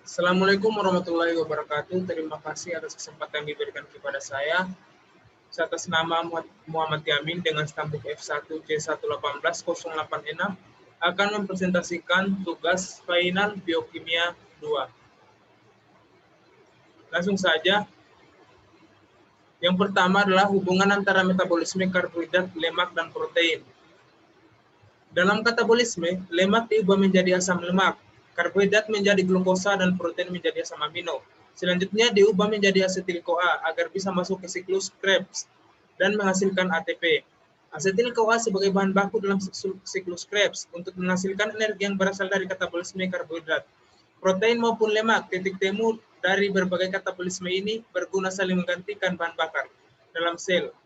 Assalamualaikum warahmatullahi wabarakatuh. Terima kasih atas kesempatan yang diberikan kepada saya. Atas nama Muhammad Yamin dengan stambuk F1J11808E6 akan mempresentasikan tugas final biokimia 2. Langsung saja. Yang pertama adalah hubungan antara metabolisme karbohidrat, lemak, dan protein. Dalam katabolisme, lemak diubah menjadi asam lemak, karbohidrat menjadi glukosa, dan protein menjadi asam amino. Selanjutnya diubah menjadi asetil-CoA agar bisa masuk ke siklus Krebs dan menghasilkan ATP. Asetil-CoA sebagai bahan baku dalam siklus Krebs untuk menghasilkan energi yang berasal dari katabolisme karbohidrat. Protein maupun lemak, titik temu dari berbagai katabolisme ini berguna saling menggantikan bahan bakar dalam sel.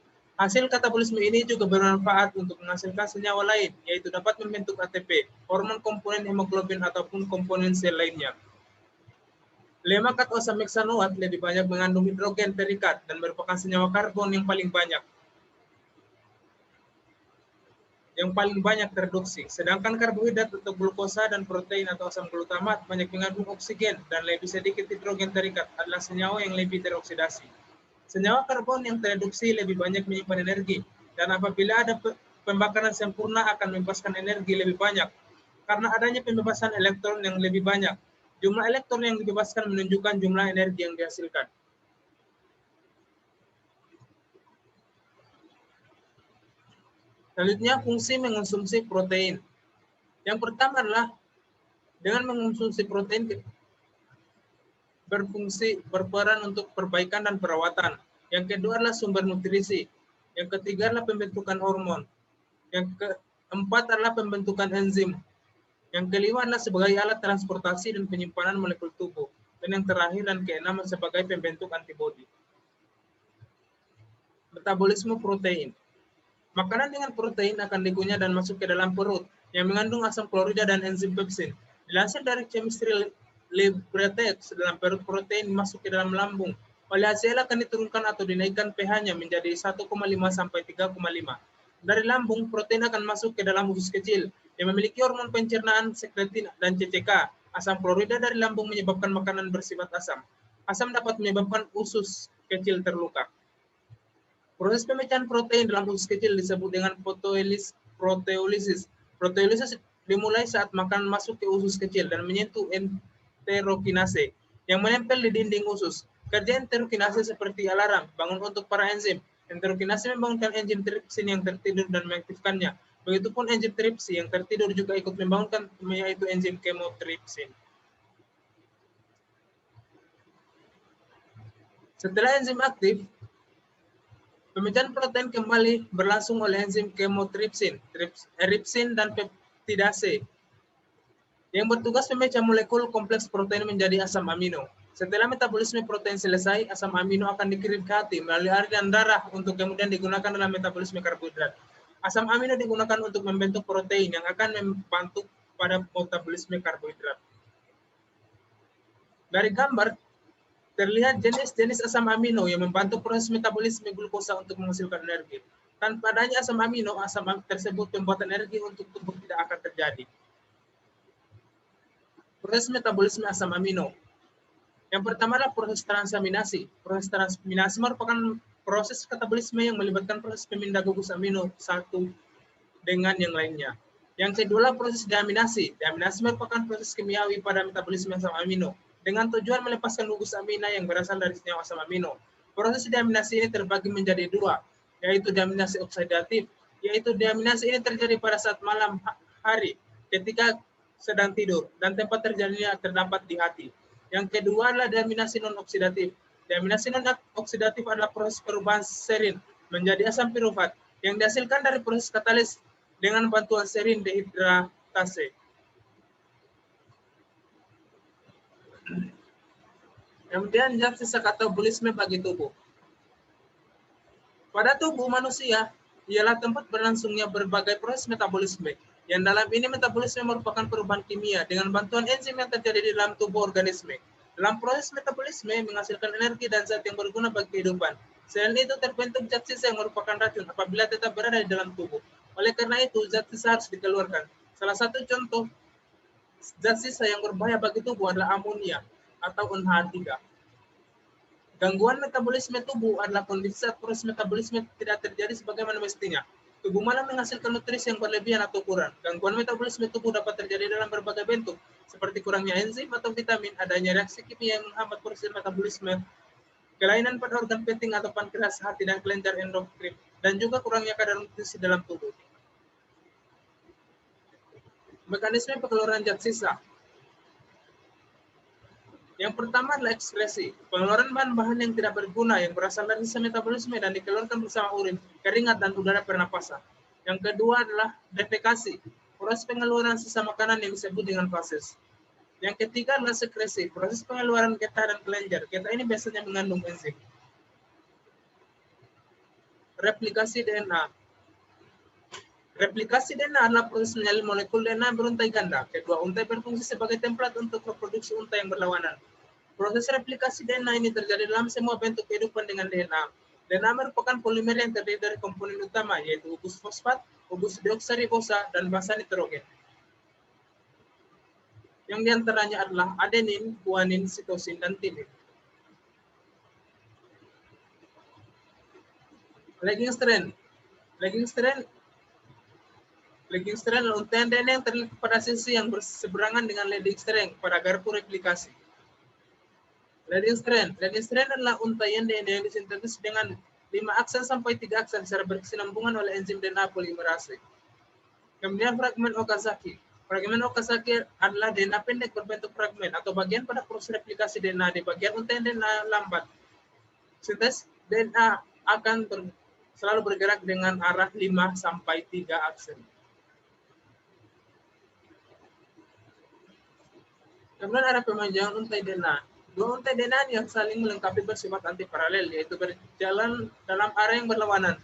Hasil katabolisme ini juga bermanfaat untuk menghasilkan senyawa lain, yaitu dapat membentuk ATP, hormon komponen hemoglobin ataupun komponen sel lainnya. Lemak atau asam heksanoat lebih banyak mengandung hidrogen terikat dan merupakan senyawa karbon yang paling banyak tereduksi. Sedangkan karbohidrat atau glukosa dan protein atau asam glutamat banyak mengandung oksigen dan lebih sedikit hidrogen terikat, adalah senyawa yang lebih teroksidasi. Senyawa karbon yang tereduksi lebih banyak menyimpan energi, dan apabila ada pembakaran sempurna akan membebaskan energi lebih banyak. Karena adanya pembebasan elektron yang lebih banyak, jumlah elektron yang dibebaskan menunjukkan jumlah energi yang dihasilkan. Selanjutnya, fungsi mengonsumsi protein. Yang pertama adalah dengan mengonsumsi protein berperan untuk perbaikan dan perawatan. Yang kedua adalah sumber nutrisi. Yang ketiga adalah pembentukan hormon. Yang keempat adalah pembentukan enzim. Yang kelima adalah sebagai alat transportasi dan penyimpanan molekul tubuh. Dan yang terakhir dan keenam sebagai pembentuk antibodi. Metabolisme protein. Makanan dengan protein akan dikunyah dan masuk ke dalam perut yang mengandung asam klorida dan enzim pepsin. Dilansir dari chemistry Libretext, dalam perut protein masuk ke dalam lambung. Oleh hasil akan diturunkan atau dinaikkan pH-nya menjadi 1,5 sampai 3,5. Dari lambung, protein akan masuk ke dalam usus kecil yang memiliki hormon pencernaan sekretin dan CCK. Asam klorida dari lambung menyebabkan makanan bersifat asam. Asam dapat menyebabkan usus kecil terluka. Proses pemecahan protein dalam usus kecil disebut dengan proteolisis. Proteolisis dimulai saat makanan masuk ke usus kecil dan menyentuh enterokinase yang menempel di dinding usus. Kerja enterokinase seperti alarm bangun untuk para enzim. Enterokinase membangunkan enzim tripsin yang tertidur dan mengaktifkannya. Begitupun enzim tripsin yang tertidur juga ikut membangunkan, yaitu enzim kemotripsin. Setelah enzim aktif, pemecahan protein kembali berlangsung oleh enzim kemotripsin, eripsin, dan peptidase yang bertugas memecah molekul kompleks protein menjadi asam amino. Setelah metabolisme protein selesai, asam amino akan dikirim ke hati melalui aliran darah untuk kemudian digunakan dalam metabolisme karbohidrat. Asam amino digunakan untuk membentuk protein yang akan membantu pada metabolisme karbohidrat. Dari gambar, terlihat jenis-jenis asam amino yang membantu proses metabolisme glukosa untuk menghasilkan energi. Tanpa adanya asam amino, asam tersebut pembuatan energi untuk tubuh tidak akan terjadi. Proses metabolisme asam amino. Yang pertama adalah proses transaminasi. Proses transaminasi merupakan proses katabolisme yang melibatkan proses pemindah gugus amino satu dengan yang lainnya. Yang kedua adalah proses deaminasi. Deaminasi merupakan proses kimiawi pada metabolisme asam amino dengan tujuan melepaskan gugus amino yang berasal dari senyawa asam amino. Proses deaminasi ini terbagi menjadi dua, yaitu deaminasi oksidatif, yaitu deaminasi ini terjadi pada saat malam hari ketika sedang tidur dan tempat terjadinya terdapat di hati. Yang kedua adalah deaminasi non-oksidatif. Deaminasi non-oksidatif adalah proses perubahan serin menjadi asam piruvat yang dihasilkan dari proses katalis dengan bantuan serin dehidratase. Kemudian zat sisa katabolisme bagi tubuh. Pada tubuh manusia ialah tempat berlangsungnya berbagai proses metabolisme. Yang dalam ini metabolisme merupakan perubahan kimia dengan bantuan enzim yang terjadi di dalam tubuh organisme. Dalam proses metabolisme menghasilkan energi dan zat yang berguna bagi kehidupan. Selain itu terbentuk zat sisa yang merupakan racun apabila tetap berada di dalam tubuh. Oleh karena itu zat sisa harus dikeluarkan. Salah satu contoh zat sisa yang berbahaya bagi tubuh adalah amonia. atau NH3. Gangguan metabolisme tubuh adalah kondisi saat proses metabolisme tidak terjadi sebagaimana mestinya. Tubuh malah menghasilkan nutrisi yang berlebihan atau kurang. Gangguan metabolisme tubuh dapat terjadi dalam berbagai bentuk, seperti kurangnya enzim atau vitamin, adanya reaksi kimia yang menghambat proses metabolisme, kelainan pada organ penting atau pankreas, hati, dan kelenjar endokrin, dan juga kurangnya kadar nutrisi dalam tubuh. Mekanisme pengeluaran zat sisa. Yang pertama adalah ekskresi, pengeluaran bahan-bahan yang tidak berguna yang berasal dari sisa metabolisme dan dikeluarkan bersama urin, keringat, dan udara pernapasan. Yang kedua adalah defekasi, proses pengeluaran sisa makanan yang disebut dengan fases. Yang ketiga adalah sekresi, proses pengeluaran getah dan kelenjar. Getah ini biasanya mengandung enzim. Replikasi DNA. Replikasi DNA adalah proses menyalin molekul DNA beruntai ganda. Kedua untai berfungsi sebagai template untuk reproduksi untai yang berlawanan. Proses replikasi DNA ini terjadi dalam semua bentuk kehidupan dengan DNA. DNA merupakan polimer yang terdiri dari komponen utama, yaitu hubus fosfat, hubus deoksiribosa, dan basa nitrogen. Yang diantaranya adalah adenin, guanin, sitosin, dan timin. Lagging strand. Lagging strand adalah untaian DNA yang terlihat pada sisi yang berseberangan dengan leading strand pada garpu replikasi. Leading strand adalah untaian DNA yang disintetis dengan 5 aksen sampai 3 aksen secara berkesinambungan oleh enzim DNA polimerase. Kemudian fragmen Okazaki. Fragmen Okazaki adalah DNA pendek berbentuk fragmen atau bagian pada proses replikasi DNA di bagian untaian DNA lambat. Sintesis DNA akan selalu bergerak dengan arah 5 sampai 3 aksen. Kemudian ada pemanjangan untai DNA. Dua untai DNA yang saling melengkapi bersifat antiparalel, yaitu berjalan dalam arah yang berlawanan.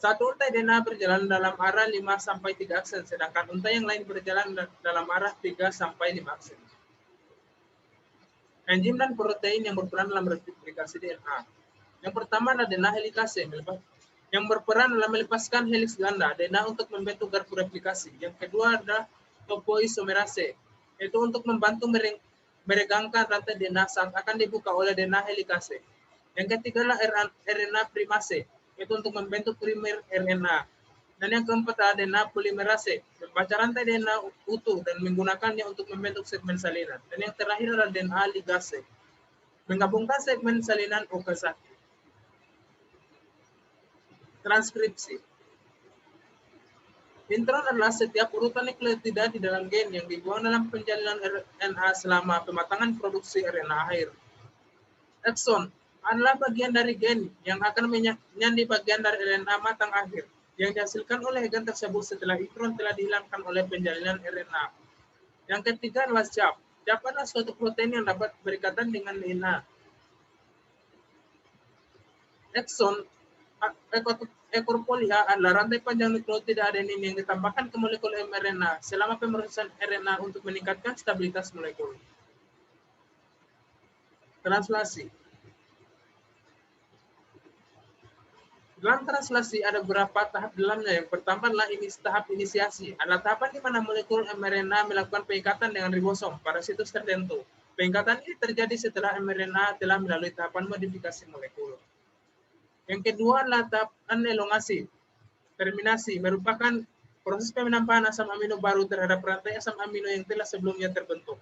Satu untai DNA berjalan dalam arah 5 sampai 3 aksen, sedangkan untai yang lain berjalan dalam arah 3 sampai 5 aksen. Enzim dan protein yang berperan dalam replikasi DNA. Yang pertama adalah DNA helikase, yang berperan dalam melepaskan heliks ganda DNA untuk membentuk garpu replikasi. Yang kedua adalah topoisomerase, yaitu untuk membantu meregangkan rantai DNA saat akan dibuka oleh DNA helikase. Yang ketiga adalah RNA primase, yaitu untuk membentuk primer RNA. Dan yang keempat adalah DNA polimerase, membaca rantai DNA utuh dan menggunakannya untuk membentuk segmen salinan. Dan yang terakhir adalah DNA ligase, menggabungkan segmen salinan Okazaki. Transkripsi. Intron adalah setiap urutan nukleotida di dalam gen yang dibuang dalam penjalinan RNA selama pematangan produksi RNA akhir. Exon adalah bagian dari gen yang akan menyandi bagian dari RNA matang akhir yang dihasilkan oleh gen tersebut setelah intron telah dihilangkan oleh penjalinan RNA. Yang ketiga adalah cap. Cap adalah suatu protein yang dapat berikatan dengan DNA. Exon ekor poli A adalah rantai panjang nukleotida adenin yang ditambahkan ke molekul mRNA selama pemrosesan RNA untuk meningkatkan stabilitas molekul. Translasi. Dalam translasi ada beberapa tahap dalamnya. Yang pertama adalah tahap inisiasi. Adalah tahapan di mana molekul mRNA melakukan pengikatan dengan ribosom pada situs tertentu. Pengikatan ini terjadi setelah mRNA telah melalui tahapan modifikasi molekul. Yang kedua adalah tahapan elongasi. Terminasi merupakan proses penampakan asam amino baru terhadap rantai asam amino yang telah sebelumnya terbentuk.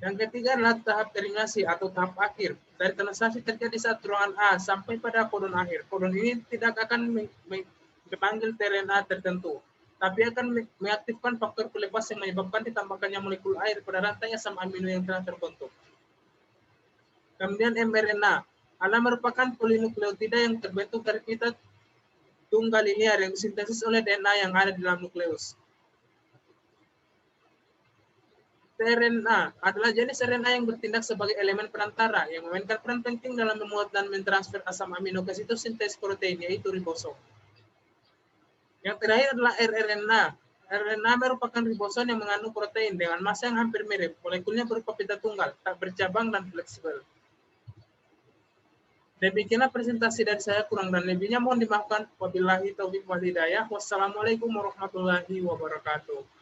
Yang ketiga adalah tahap terminasi atau tahap akhir. Dari translasi terjadi saat ruangan A sampai pada kodon akhir. Kodon ini tidak akan memanggil tRNA tertentu, tapi akan mengaktifkan faktor pelepas yang menyebabkan ditambahkannya molekul air pada rantai asam amino yang telah terbentuk. Kemudian mRNA adalah merupakan polinukleotida yang terbentuk dari pita tunggal linear yang disintesis oleh DNA yang ada di dalam nukleus. tRNA adalah jenis RNA yang bertindak sebagai elemen perantara yang memainkan peran penting dalam memuat dan mentransfer asam amino ke situs sintesis protein, yaitu ribosom. Yang terakhir adalah rRNA. RNA merupakan ribosom yang mengandung protein dengan massa yang hampir mirip. Molekulnya berupa pita tunggal, tak bercabang dan fleksibel. Demikianlah presentasi dari saya, kurang dan lebihnya mohon dimaafkan. Wabillahi taufiq wal hidayah. Wassalamualaikum warahmatullahi wabarakatuh.